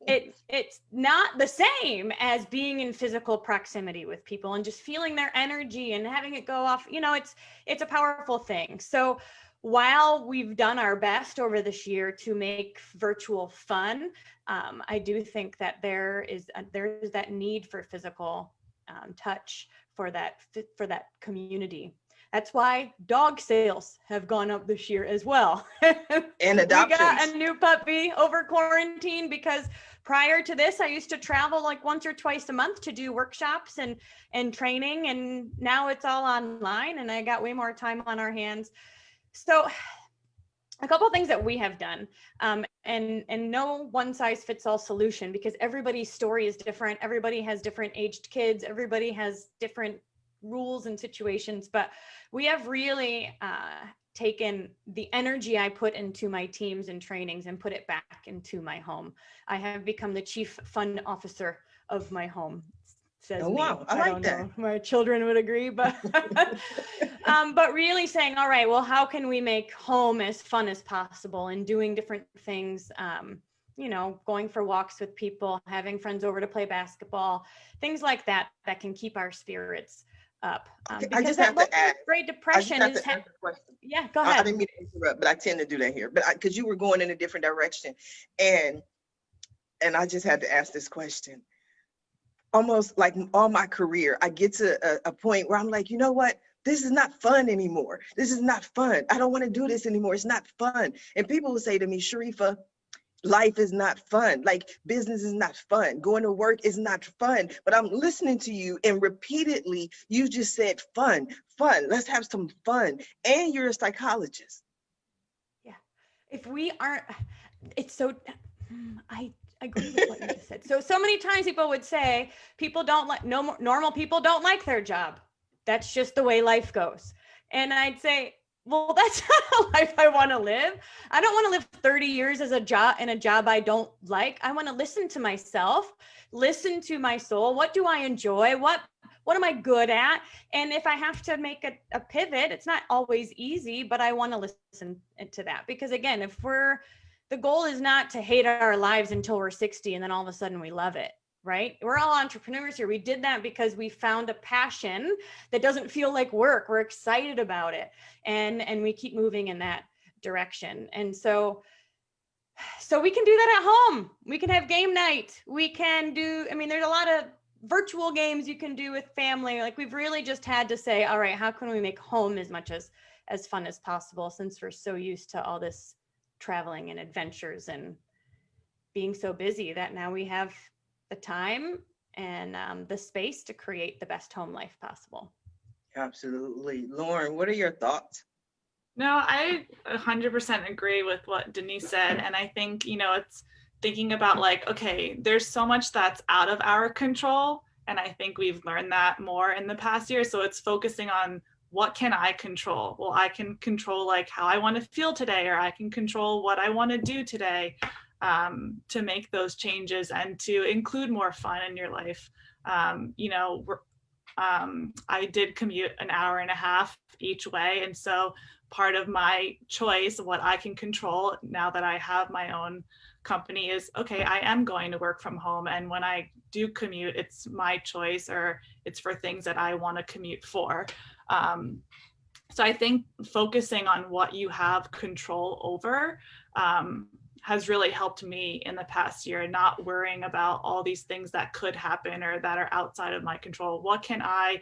it's not the same as being in physical proximity with people and just feeling their energy and having it go off. You know, it's a powerful thing. So while we've done our best over this year to make virtual fun, I do think that there's that need for physical touch for that community. That's why dog sales have gone up this year as well. And adoptions. We got a new puppy over quarantine because prior to this, I used to travel like once or twice a month to do workshops and training. And now it's all online and I got way more time on our hands. So a couple of things that we have done, and no one size fits all solution, because everybody's story is different. Everybody has different aged kids. Everybody has different rules and situations, but we have really taken the energy I put into my teams and trainings and put it back into my home. I have become the chief fun officer of my home. Says Oh, wow. me. I like don't that. know if my children would agree, but but really saying, all right, well, how can we make home as fun as possible and doing different things, you know, going for walks with people, having friends over to play basketball, things like that, that can keep our spirits up. Okay, Because I just that have to ask. Great I just Depression have is, to ask a question. yeah, go I ahead. didn't mean to interrupt, but I tend to do that here. But because you were going in a different direction, and I just had to ask this question. Almost like all my career, I get to a point where I'm like, you know what? This is not fun anymore. This is not fun. I don't want to do this anymore. It's not fun. And people will say to me, Sharifa, life is not fun. Like business is not fun. Going to work is not fun. But I'm listening to you, and repeatedly, you just said fun, fun. Let's have some fun. And you're a psychologist. Yeah. If we aren't, it's so, I agree with what you just said. So many times people would say, people don't like, normal people don't like their job. That's just the way life goes. And I'd say, well, that's not a life I want to live. I don't want to live 30 years as a job I don't like. I want to listen to myself, listen to my soul. What do I enjoy? What am I good at? And if I have to make a pivot, it's not always easy, but I want to listen to that. Because again, the goal is not to hate our lives until we're 60 and then all of a sudden we love it, right? We're all entrepreneurs here. We did that because we found a passion that doesn't feel like work. We're excited about it. And we keep moving in that direction. And so we can do that at home. We can have game night. We can do, I mean, there's a lot of virtual games you can do with family. Like we've really just had to say, all right, how can we make home as much as fun as possible, since we're so used to all this traveling and adventures and being so busy that now we have the time and the space to create the best home life possible. Absolutely. Lauren, what are your thoughts? No, I 100% agree with what Denise said. And I think, you know, it's thinking about like, okay, there's so much that's out of our control. And I think we've learned that more in the past year. So it's focusing on, what can I control? Well, I can control like how I want to feel today, or I can control what I want to do today, to make those changes and to include more fun in your life. You know, I did commute an hour and a half each way. And so part of my choice, what I can control now that I have my own company, is, okay, I am going to work from home. And when I do commute, it's my choice, or it's for things that I want to commute for. So I think focusing on what you have control over has really helped me in the past year, not worrying about all these things that could happen or that are outside of my control. What can I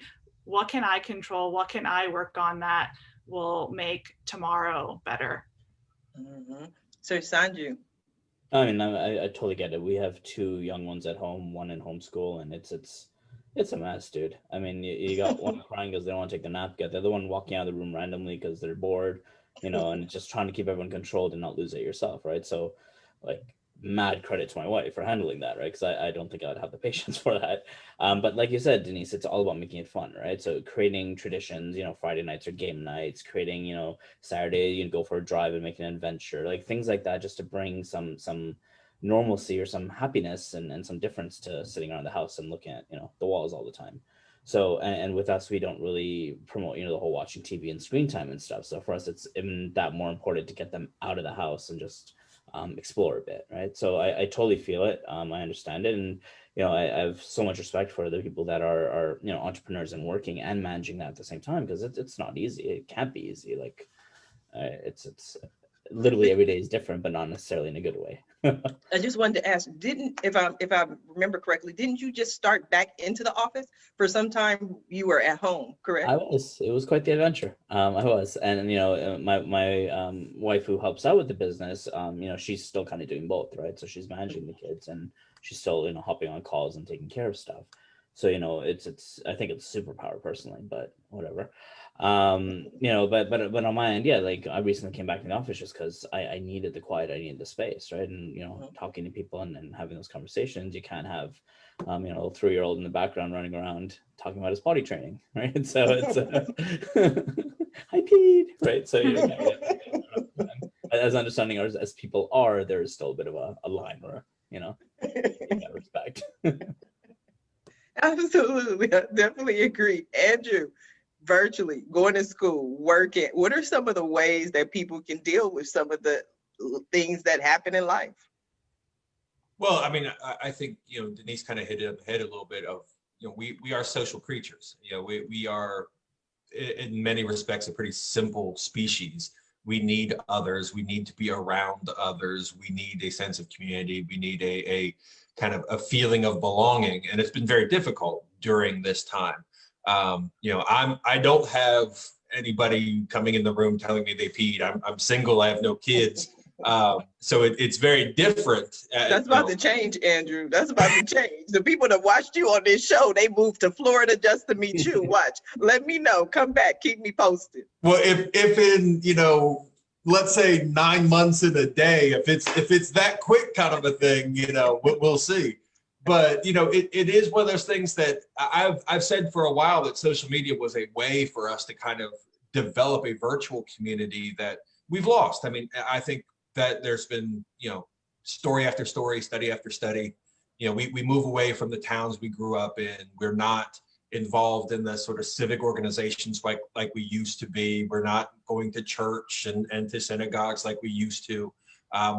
control? What can I work on that will make tomorrow better? Mm-hmm. So Sanju. I mean, I totally get it. We have 2 young ones at home, one in homeschool, and it's a mess, dude. I mean, you got one crying because they don't want to take the nap, get the other one walking out of the room randomly because they're bored, you know, and just trying to keep everyone controlled and not lose it yourself, right? So, like, mad credit to my wife for handling that, right? Because I don't think I would have the patience for that. But like you said, Denise, it's all about making it fun, right? So creating traditions, Friday nights are game nights, creating, Saturday, you go for a drive and make an adventure, like things like that, just to bring some normalcy or some happiness and some difference to sitting around the house and looking at, the walls all the time. So, and with us, we don't really promote, the whole watching TV and screen time and stuff. So for us, it's even that more important to get them out of the house and just explore a bit, right? So I totally feel it. I understand it. And, I have so much respect for the people that are entrepreneurs and working and managing that at the same time, because it's not easy. It can't be easy. Like it's literally every day is different, but not necessarily in a good way. I just wanted to ask, if I remember correctly, didn't you just start back into the office? For some time you were at home, correct? It was quite the adventure. I was, and my wife, who helps out with the business, she's still kind of doing both, right? So she's managing the kids and she's still, hopping on calls and taking care of stuff. So, it's I think it's a superpower personally, but whatever. But on my end, yeah, like I recently came back to the office just because I needed the quiet, I needed the space, right? And talking to people and having those conversations, you can't have a 3-year-old in the background running around talking about his potty training, right? So it's I peed, right? So as understanding as people are, there is still a bit of a line where that respect. Absolutely, I definitely agree. Andrew, virtually going to school, working, what are some of the ways that people can deal with some of the things that happen in life? Well, I mean, I think, Denise kind of hit it on the head a little bit of, we are social creatures. We are in many respects a pretty simple species. We need others. We need to be around others. We need a sense of community. We need a kind of a feeling of belonging. And it's been very difficult during this time. I don't have anybody coming in the room telling me they peed. I'm single. I have no kids. So it's very different. That's about to change, Andrew. That's about to change. The people that watched you on this show, they moved to Florida just to meet you. Watch. Let me know. Come back. Keep me posted. Well, if in, let's say 9 months in a day, if it's that quick kind of a thing, we'll see. But, it is one of those things that I've said for a while that social media was a way for us to kind of develop a virtual community that we've lost. I mean, I think that there's been, story after story, study after study. We move away from the towns we grew up in. We're not involved in the sort of civic organizations like we used to be. We're not going to church and to synagogues like we used to.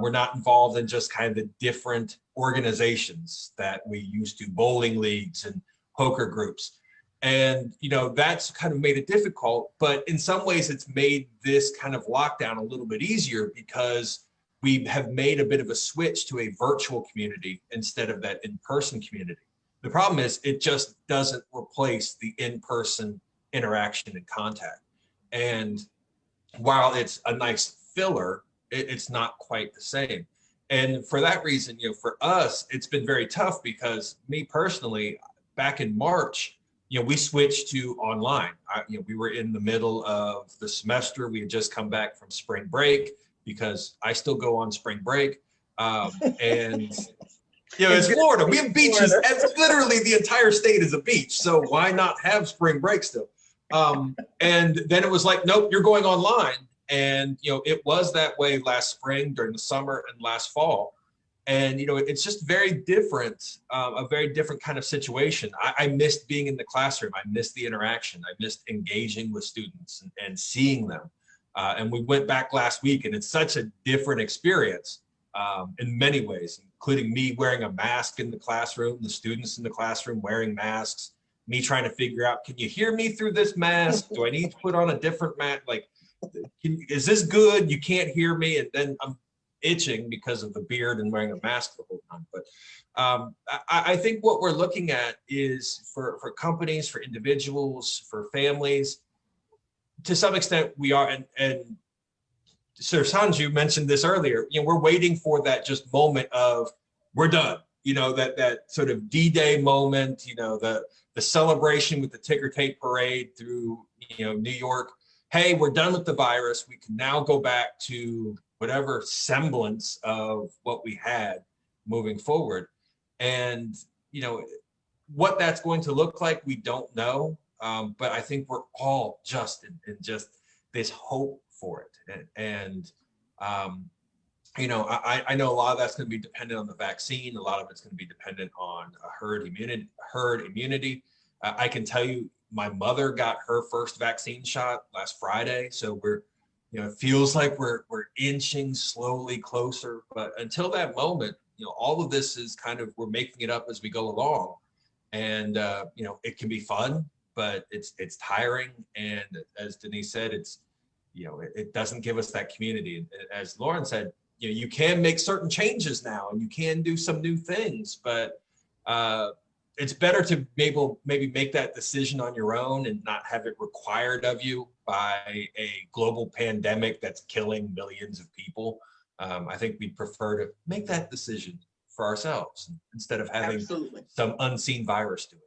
We're not involved in just kind of the different organizations that we used to, bowling leagues and poker groups. And, that's kind of made it difficult, but in some ways it's made this kind of lockdown a little bit easier because we have made a bit of a switch to a virtual community instead of that in-person community. The problem is it just doesn't replace the in-person interaction and contact. And while it's a nice filler, it's not quite the same. And for that reason, for us, it's been very tough because me personally, back in March, we switched to online. We were in the middle of the semester. We had just come back from spring break because I still go on spring break. And it's Florida. We have beaches. And literally the entire state is a beach. So why not have spring break still? And then it was like, nope, you're going online. And, it was that way last spring, during the summer, and last fall. And, it's just very different, a very different kind of situation. I missed being in the classroom. I missed the interaction. I missed engaging with students and seeing them. And we went back last week, and it's such a different experience in many ways, including me wearing a mask in the classroom, the students in the classroom wearing masks, me trying to figure out, can you hear me through this mask? Do I need to put on a different mask? Like, is this good? You can't hear me. And then I'm itching because of the beard and wearing a mask the whole time. But I think what we're looking at is for companies, for individuals, for families, to some extent we are, and Sir Sanju mentioned this earlier, we're waiting for that just moment of we're done, that sort of D-Day moment, the celebration with the ticker tape parade through, New York. Hey, we're done with the virus. We can now go back to whatever semblance of what we had. moving forward. And, you know, what that's going to look like, we don't know. But I think we're all just in just this hope for it. And you know, I know a lot of that's going to be dependent on the vaccine. A lot of it's going to be dependent on herd immunity. I can tell you, my mother got her first vaccine shot last Friday. So we're, you know, it feels like we're inching slowly closer. But until that moment, you know, all of this is kind of, we're making it up as we go along. And, you know, it can be fun, but it's tiring. And as Denise said, it's, you know, it doesn't give us that community. As Lauren said, you know, you can make certain changes now and you can do some new things, but it's better to maybe make that decision on your own and not have it required of you by a global pandemic that's killing millions of people. I think we'd prefer to make that decision for ourselves instead of having some unseen virus do it.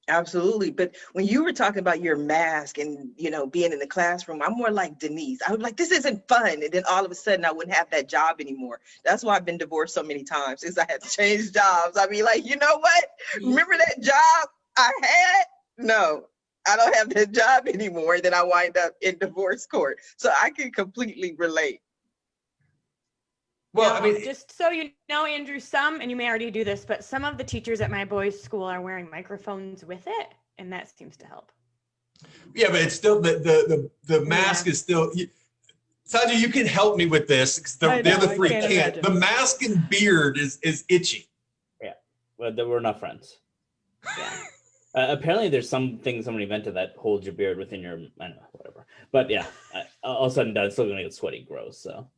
Absolutely. But when you were talking about your mask and, you know, being in the classroom, I'm more like Denise. I was like, this isn't fun. And then all of a sudden I wouldn't have that job anymore. That's why I've been divorced so many times, is I had to change jobs. I mean, like, you know what? Remember that job I had? No, I don't have that job anymore. Then I wind up in divorce court. So I can completely relate. Well, now, I mean, just so you know, Andrew, and you may already do this, but some of the teachers at my boys' school are wearing microphones with it, and that seems to help. Yeah, but it's still the mask is still. Sandra, you can help me with this because the other three can't. Imagine. The mask and beard is itchy. Yeah, well, we're not friends. Yeah. Apparently, there's something someone invented that holds your beard within your, I don't know, whatever. But yeah, all of a sudden, it's still gonna get sweaty, gross. So.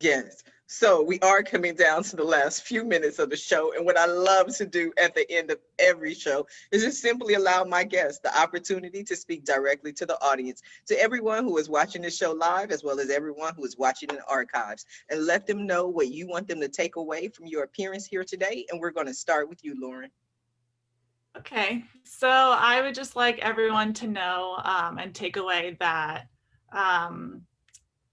Yes. So we are coming down to the last few minutes of the show. And what I love to do at the end of every show is just simply allow my guests the opportunity to speak directly to the audience, to everyone who is watching this show live, as well as everyone who is watching in the archives, and let them know what you want them to take away from your appearance here today. And we're going to start with you, Lauren. Okay. So I would just like everyone to know and take away that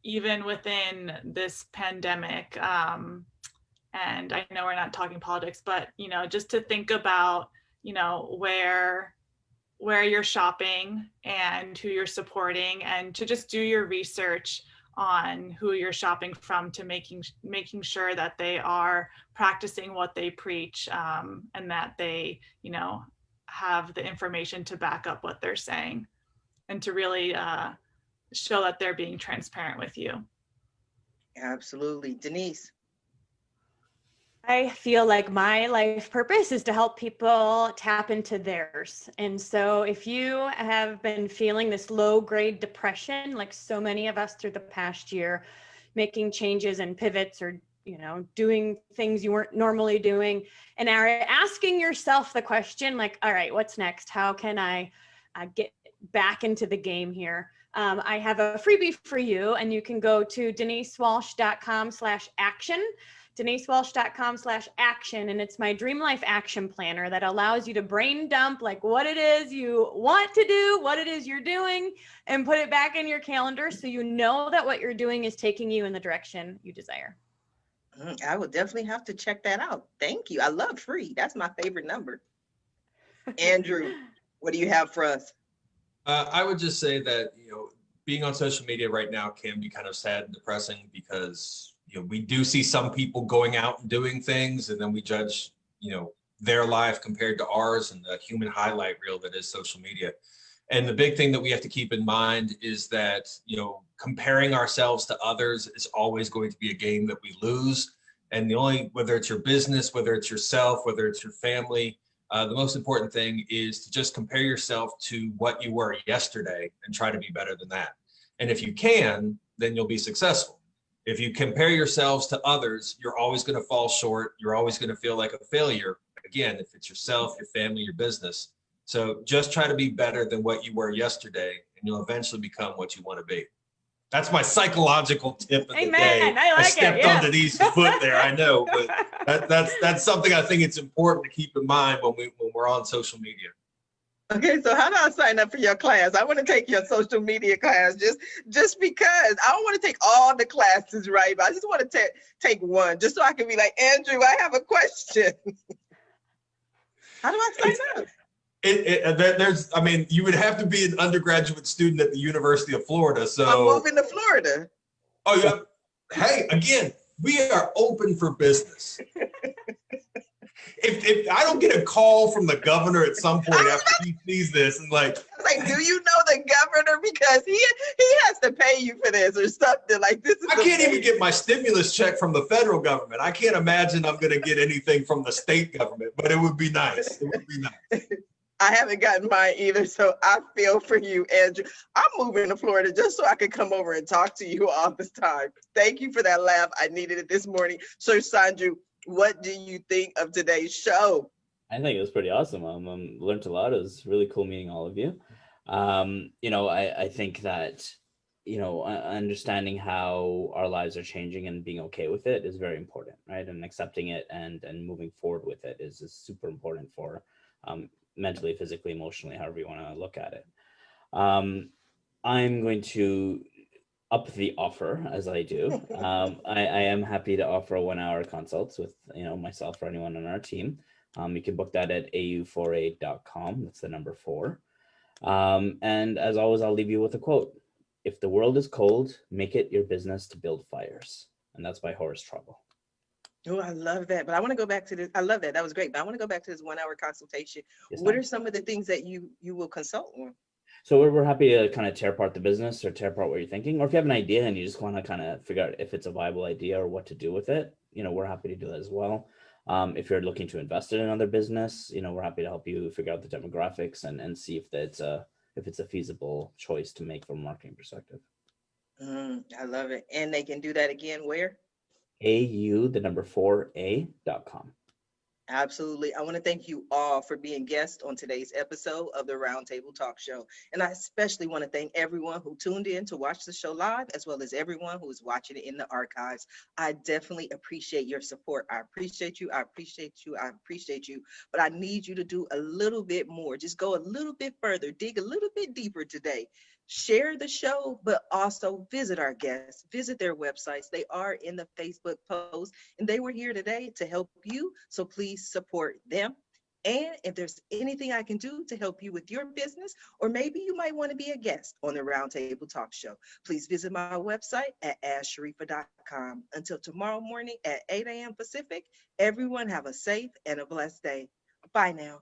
even within this pandemic, and I know we're not talking politics, but, you know, just to think about, you know, where you're shopping and who you're supporting, and to just do your research on who you're shopping from, to making sure that they are practicing what they preach, and that they, you know, have the information to back up what they're saying, and to really show that they're being transparent with you. Absolutely. Denise. I feel like my life purpose is to help people tap into theirs. And so if you have been feeling this low grade depression, like so many of us through the past year, making changes and pivots, or, you know, doing things you weren't normally doing, and are asking yourself the question, like, all right, what's next? How can I get back into the game here? I have a freebie for you, and you can go to denisewalsh.com/action, denisewalsh.com/action. And it's my Dream Life Action Planner that allows you to brain dump like what it is you want to do, what it is you're doing, and put it back in your calendar so you know that what you're doing is taking you in the direction you desire. I will definitely have to check that out. Thank you. I love free. That's my favorite number. Andrew, what do you have for us? I would just say that, you know, being on social media right now can be kind of sad and depressing, because, you know, we do see some people going out and doing things, and then we judge, you know, their life compared to ours, and the human highlight reel that is social media. And the big thing that we have to keep in mind is that, you know, comparing ourselves to others is always going to be a game that we lose. And whether it's your business, whether it's yourself, whether it's your family, the most important thing is to just compare yourself to what you were yesterday and try to be better than that. And if you can, then you'll be successful. If you compare yourselves to others, you're always going to fall short. You're always going to feel like a failure. Again, if it's yourself, your family, your business. So just try to be better than what you were yesterday, and you'll eventually become what you want to be. That's my psychological tip of the day. I stepped on Denise's foot there, I know, but that's something I think it's important to keep in mind when we're on social media. Okay, so how do I sign up for your class? I want to take your social media class just because I don't want to take all the classes, right? But I just want to take one just so I can be like, Andrew, I have a question. How do I sign up? There's, I mean, you would have to be an undergraduate student at the University of Florida. So I'm moving to Florida. Oh, yeah. Hey, again, we are open for business. If I don't get a call from the governor at some point after he sees this and like, do you know the governor? Because he has to pay you for this or something. Like this is I can't even get my stimulus check from the federal government. I can't imagine I'm going to get anything from the state government, but it would be nice. It would be nice. I haven't gotten mine either, so I feel for you, Andrew. I'm moving to Florida just so I could come over and talk to you all this time. Thank you for that laugh. I needed it this morning. So, Sandru, what do you think of today's show? I think it was pretty awesome. Learned a lot. It was really cool meeting all of you. I think that, understanding how our lives are changing and being okay with it is very important, right? And accepting it and moving forward with it is super important for mentally, physically, emotionally, however you want to look at it. I'm going to up the offer as I do. I am happy to offer 1-hour consults with myself or anyone on our team. You can book that at au48.com. That's the number 4. And as always, I'll leave you with a quote. If the world is cold, make it your business to build fires. And that's by Horace Trouble. Oh, I love that. But I want to go back to this. I love that. That was great. But I want to go back to this 1-hour consultation. Yes, what ma'am. are some of the things that you will consult on? So we're happy to kind of tear apart the business or tear apart what you're thinking. Or if you have an idea and you just want to kind of figure out if it's a viable idea or what to do with it, we're happy to do that as well. If you're looking to invest in another business, we're happy to help you figure out the demographics and see if it's a feasible choice to make from a marketing perspective. I love it. And they can do that again where? au4a.com. Absolutely. I want to thank you all for being guests on today's episode of the Roundtable Talk Show. And I especially want to thank everyone who tuned in to watch the show live, as well as everyone who is watching it in the archives. I definitely appreciate your support. I appreciate you. I appreciate you. I appreciate you. But I need you to do a little bit more. Just go a little bit further, dig a little bit deeper today. Share the show, but also visit our guests, visit their websites. They are in the Facebook post, and they were here today to help you. So please support them. And if there's anything I can do to help you with your business, or maybe you might want to be a guest on the Roundtable Talk Show, please visit my website at ashsharifa.com. Until tomorrow morning at 8 a.m. Pacific, everyone have a safe and a blessed day. Bye now.